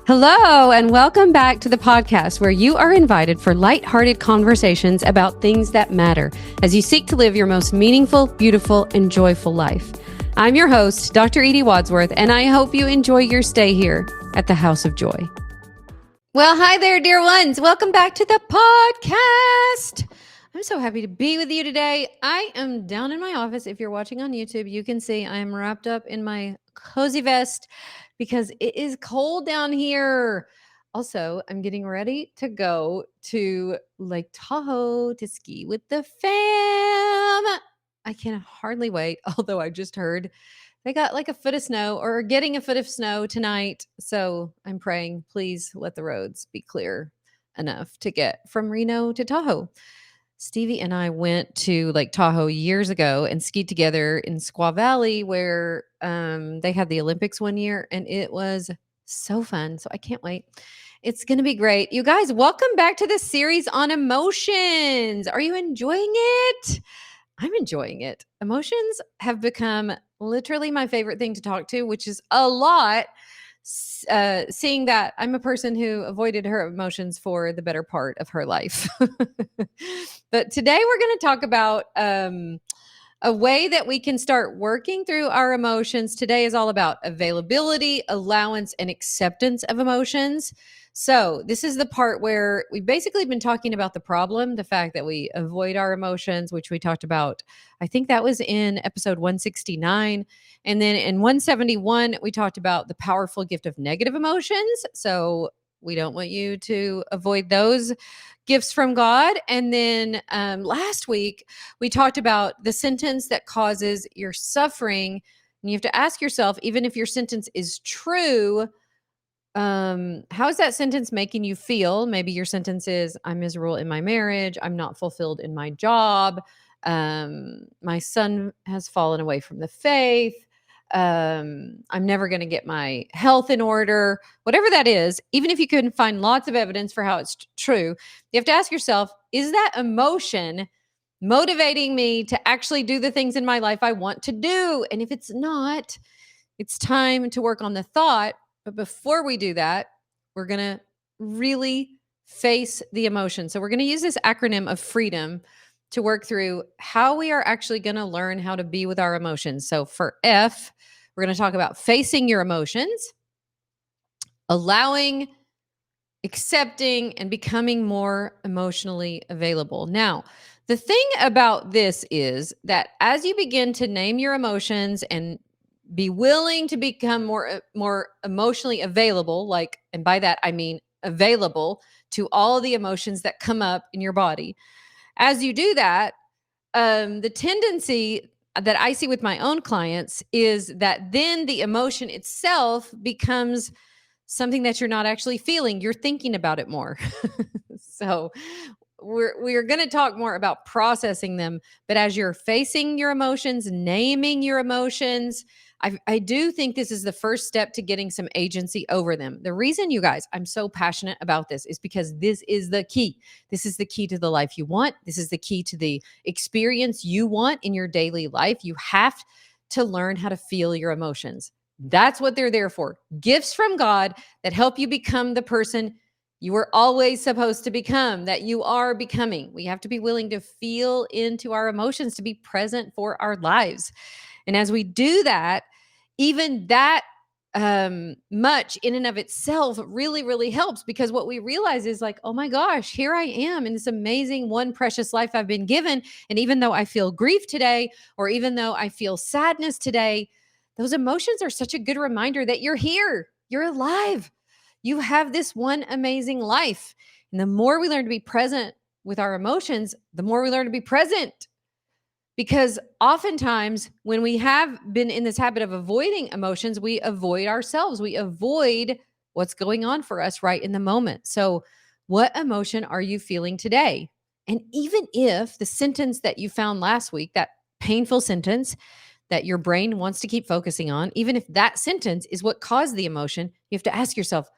Hello, and welcome back to the podcast where you are invited for lighthearted conversations about things that matter as you seek to live your most meaningful, beautiful, and joyful life. I'm your host, Dr. Edie Wadsworth, and I hope you enjoy your stay here at the House of Joy. Well, hi there, dear ones. Welcome back to the podcast. I'm so happy to be with you today. I am down in my office. If you're watching on YouTube, you can see I am wrapped up in my cozy vest because it is cold down here. Also, I'm getting ready to go to Lake Tahoe to ski with the fam. I can hardly wait, although I just heard they got like a foot of snow or are getting a foot of snow tonight. So I'm praying, please let the roads be clear enough to get from Reno to Tahoe. Stevie and I went to Lake Tahoe years ago and skied together in Squaw Valley where they had the Olympics one year, and it was so fun. So I can't wait. It's going to be great. You guys, welcome back to the series on emotions. Are you enjoying it? I'm enjoying it. Emotions have become literally my favorite thing to talk to, which is a lot. Seeing that I'm a person who avoided her emotions for the better part of her life. But today we're going to talk about a way that we can start working through our emotions. Today is all about availability, allowance, and acceptance of emotions. So this is the part where we've basically been talking about the problem, the fact that we avoid our emotions, which we talked about. I think that was in episode 169. And then in 171, we talked about the powerful gift of negative emotions. So we don't want you to avoid those gifts from God. And then last week, we talked about the sentence that causes your suffering. And you have to ask yourself, even if your sentence is true, how is that sentence making you feel? Maybe your sentence is, I'm miserable in my marriage. I'm not fulfilled in my job. My son has fallen away from the faith. I'm never going to get my health in order. Whatever that is, even if you can find lots of evidence for how it's true, you have to ask yourself, is that emotion motivating me to actually do the things in my life I want to do? And if it's not, it's time to work on the thought. But before we do that, we're going to really face the emotion. So we're going to use this acronym of freedom to work through how we are actually going to learn how to be with our emotions. So for F, we're going to talk about facing your emotions, allowing, accepting, and becoming more emotionally available. Now, the thing about this is that as you begin to name your emotions and be willing to become more emotionally available, and by that I mean available to all the emotions that come up in your body. As you do that, the tendency that I see with my own clients is that then the emotion itself becomes something that you're not actually feeling. You're thinking about it more. So we're going to talk more about processing them, but as you're facing your emotions, naming your emotions, I do think this is the first step to getting some agency over them. The reason, you guys, I'm so passionate about this is because this is the key. This is the key to the life you want. This is the key to the experience you want in your daily life. You have to learn how to feel your emotions. That's what they're there for. Gifts from God that help you become the person you were always supposed to become, that you are becoming. We have to be willing to feel into our emotions, to be present for our lives. And as we do that, even that much in and of itself really, really helps, because what we realize is like, oh my gosh, here I am in this amazing one precious life I've been given. And even though I feel grief today, or even though I feel sadness today, those emotions are such a good reminder that you're here, you're alive. You have this one amazing life. And the more we learn to be present with our emotions, the more we learn to be present. Because oftentimes when we have been in this habit of avoiding emotions, we avoid ourselves. We avoid what's going on for us right in the moment. So what emotion are you feeling today? And even if the sentence that you found last week, that painful sentence that your brain wants to keep focusing on, even if that sentence is what caused the emotion, you have to ask yourself,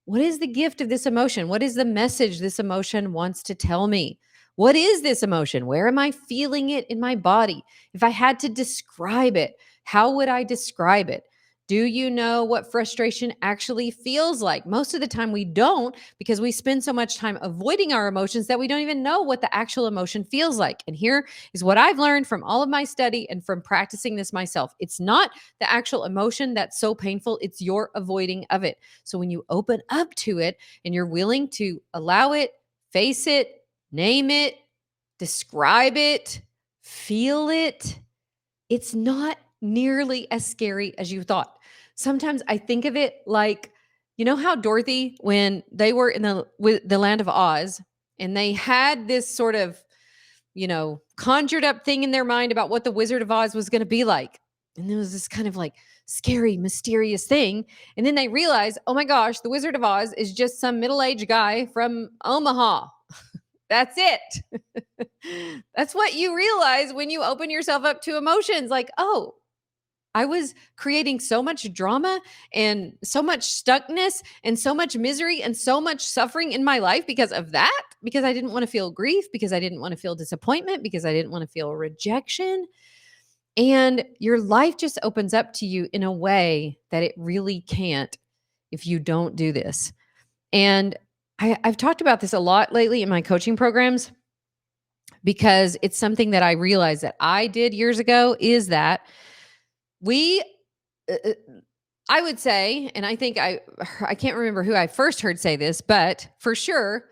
what is the gift of this emotion? What is the message this emotion wants to tell me? What is this emotion? Where am I feeling it in my body? If I had to describe it, how would I describe it? Do you know what frustration actually feels like? Most of the time we don't, because we spend so much time avoiding our emotions that we don't even know what the actual emotion feels like. And here is what I've learned from all of my study and from practicing this myself. It's not the actual emotion that's so painful, it's your avoiding of it. So when you open up to it and you're willing to allow it, face it, name it, describe it, feel it, it's not nearly as scary as you thought. Sometimes I think of it like, you know how Dorothy, when they were in the land of Oz, and they had this sort of, conjured up thing in their mind about what the Wizard of Oz was going to be like. And there was this kind of like scary, mysterious thing. And then they realized, oh my gosh, the Wizard of Oz is just some middle-aged guy from Omaha. That's it. That's what you realize when you open yourself up to emotions. Like, oh, I was creating so much drama and so much stuckness and so much misery and so much suffering in my life because of that, because I didn't want to feel grief, because I didn't want to feel disappointment, because I didn't want to feel rejection. And your life just opens up to you in a way that it really can't if you don't do this. And I've talked about this a lot lately in my coaching programs because it's something that I realized that I did years ago is that we I would say, and I think I can't remember who I first heard say this, but for sure,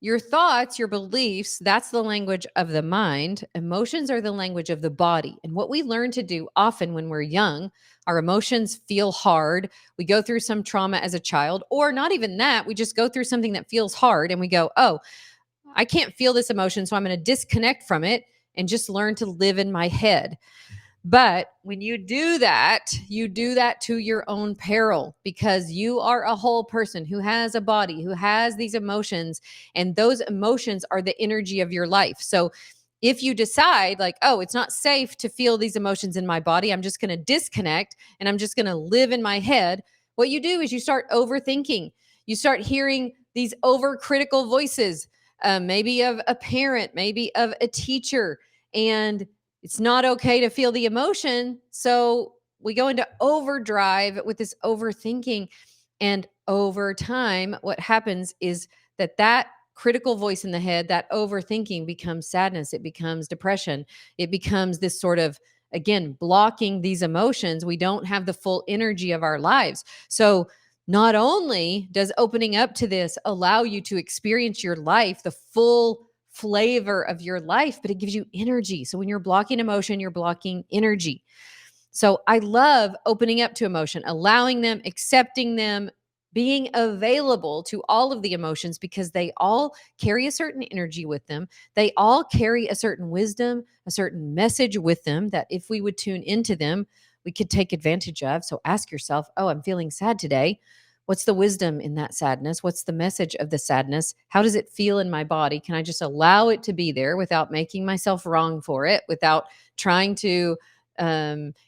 your thoughts, your beliefs, that's the language of the mind. Emotions are the language of the body. And what we learn to do often when we're young, our emotions feel hard. We go through some trauma as a child, or not even that. We just go through something that feels hard and we go, oh, I can't feel this emotion, so I'm going to disconnect from it and just learn to live in my head. But when you do that to your own peril, because you are a whole person who has a body, who has these emotions, and those emotions are the energy of your life. So if you decide like, oh, it's not safe to feel these emotions in my body, I'm just going to disconnect and I'm just going to live in my head. What you do is you start overthinking. You start hearing these overcritical voices, maybe of a parent, maybe of a teacher, and it's not okay to feel the emotion. So we go into overdrive with this overthinking. And over time, what happens is that critical voice in the head, that overthinking becomes sadness. It becomes depression. It becomes this sort of, again, blocking these emotions. We don't have the full energy of our lives. So not only does opening up to this allow you to experience your life, the full flavor of your life, but it gives you energy. So when you're blocking emotion, you're blocking energy. So I love opening up to emotion, allowing them, accepting them, being available to all of the emotions because they all carry a certain energy with them. They all carry a certain wisdom, a certain message with them that if we would tune into them, we could take advantage of. So ask yourself, oh, I'm feeling sad today. What's the wisdom in that sadness? What's the message of the sadness? How does it feel in my body? Can I just allow it to be there without making myself wrong for it, without trying to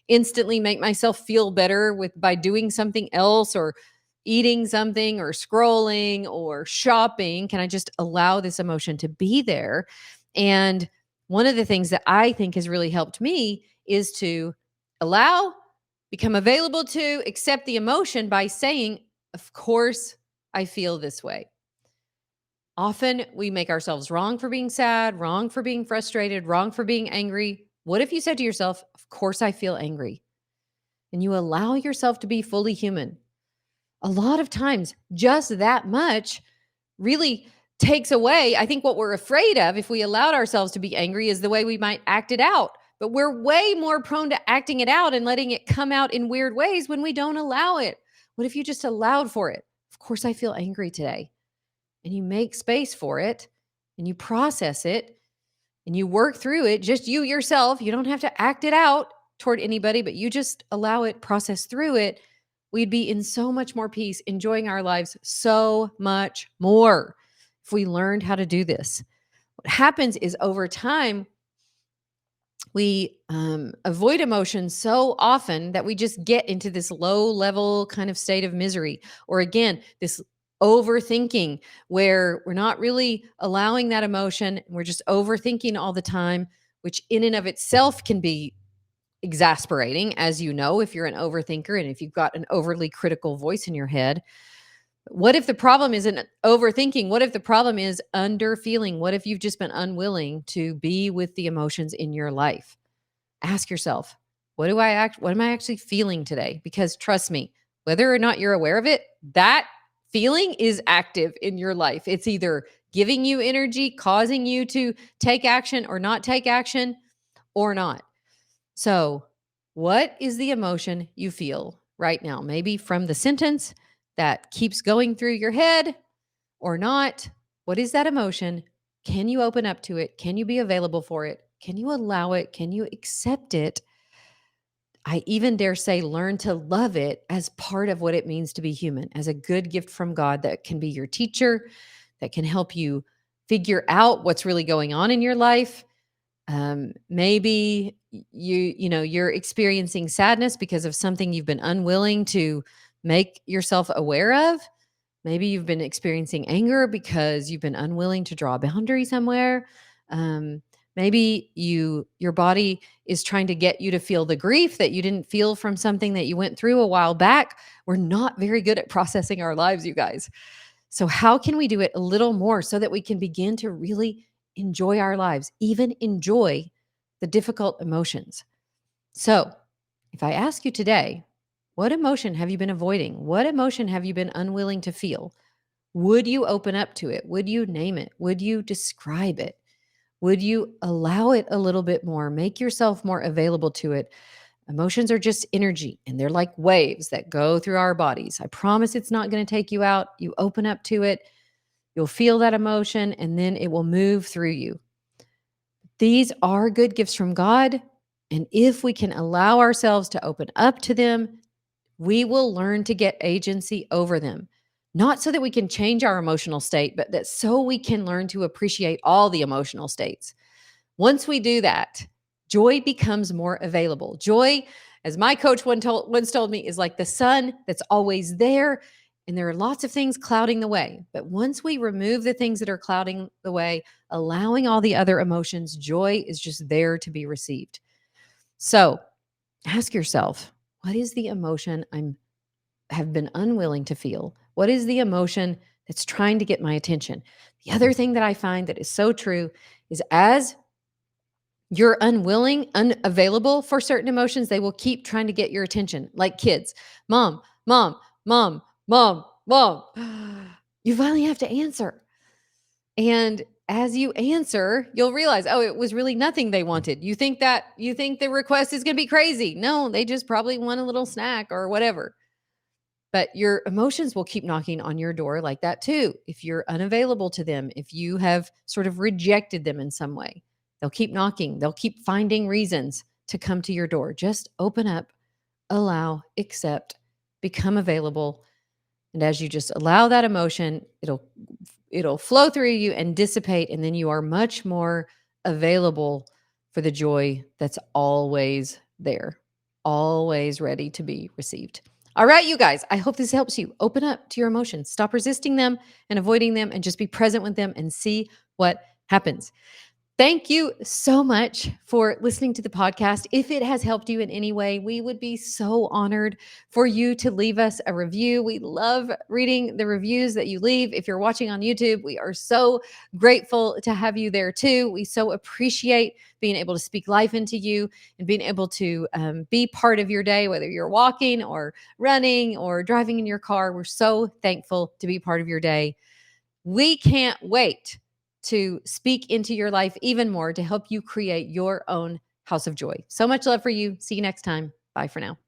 instantly make myself feel better by doing something else or eating something or scrolling or shopping? Can I just allow this emotion to be there? And one of the things that I think has really helped me is to allow, become available to, accept the emotion by saying, of course, I feel this way. Often we make ourselves wrong for being sad, wrong for being frustrated, wrong for being angry. What if you said to yourself, of course, I feel angry? And you allow yourself to be fully human. A lot of times, just that much really takes away. I think what we're afraid of if we allowed ourselves to be angry is the way we might act it out. But we're way more prone to acting it out and letting it come out in weird ways when we don't allow it. What if you just allowed for it? Of course, I feel angry today. And you make space for it and you process it and you work through it, just you yourself. You don't have to act it out toward anybody, but you just allow it, process through it. We'd be in so much more peace, enjoying our lives so much more if we learned how to do this. What happens is over time, we avoid emotions so often that we just get into this low level kind of state of misery, or again, this overthinking where we're not really allowing that emotion. We're just overthinking all the time, which in and of itself can be exasperating, as you know, if you're an overthinker and if you've got an overly critical voice in your head. What if the problem isn't overthinking? What if the problem is underfeeling? What if you've just been unwilling to be with the emotions in your life? Ask yourself, what am I actually feeling today? Because trust me, whether or not you're aware of it, that feeling is active in your life. It's either giving you energy, causing you to take action or not take action, or not. So, what is the emotion you feel right now? Maybe from the sentence that keeps going through your head or not. What is that emotion? Can you open up to it? Can you be available for it? Can you allow it? Can you accept it? I even dare say, learn to love it as part of what it means to be human, as a good gift from God that can be your teacher, that can help you figure out what's really going on in your life. Maybe you're experiencing sadness because of something you've been unwilling to make yourself aware of. Maybe you've been experiencing anger because you've been unwilling to draw a boundary somewhere. Maybe your body is trying to get you to feel the grief that you didn't feel from something that you went through a while back. We're not very good at processing our lives, you guys. So how can we do it a little more so that we can begin to really enjoy our lives, even enjoy the difficult emotions? So if I ask you today, what emotion have you been avoiding? What emotion have you been unwilling to feel? Would you open up to it? Would you name it? Would you describe it? Would you allow it a little bit more? Make yourself more available to it. Emotions are just energy and they're like waves that go through our bodies. I promise it's not going to take you out. You open up to it, you'll feel that emotion, and then it will move through you. These are good gifts from God. And if we can allow ourselves to open up to them, we will learn to get agency over them. Not so that we can change our emotional state, but that so we can learn to appreciate all the emotional states. Once we do that, joy becomes more available. Joy, as my coach once told me, is like the sun that's always there. And there are lots of things clouding the way. But once we remove the things that are clouding the way, allowing all the other emotions, joy is just there to be received. So ask yourself, what is the emotion have been unwilling to feel? What is the emotion that's trying to get my attention? The other thing that I find that is so true is as you're unwilling, unavailable for certain emotions, they will keep trying to get your attention, like kids. Mom, mom, mom, mom, mom. You finally have to answer. And as you answer, you'll realize, oh, it was really nothing they wanted. You think the request is going to be crazy. No, they just probably want a little snack or whatever. But your emotions will keep knocking on your door like that too. If you're unavailable to them, if you have sort of rejected them in some way, they'll keep knocking. They'll keep finding reasons to come to your door. Just open up, allow, accept, become available. And as you just allow that emotion, it'll flow through you and dissipate. And then you are much more available for the joy that's always there, always ready to be received. All right, you guys, I hope this helps you open up to your emotions. Stop resisting them and avoiding them and just be present with them and see what happens. Thank you so much for listening to the podcast. If it has helped you in any way, we would be so honored for you to leave us a review. We love reading the reviews that you leave. If you're watching on YouTube, we are so grateful to have you there too. We so appreciate being able to speak life into you and being able to be part of your day, whether you're walking or running or driving in your car. We're so thankful to be part of your day. We can't wait to speak into your life even more to help you create your own house of joy. So much love for you. See you next time. Bye for now.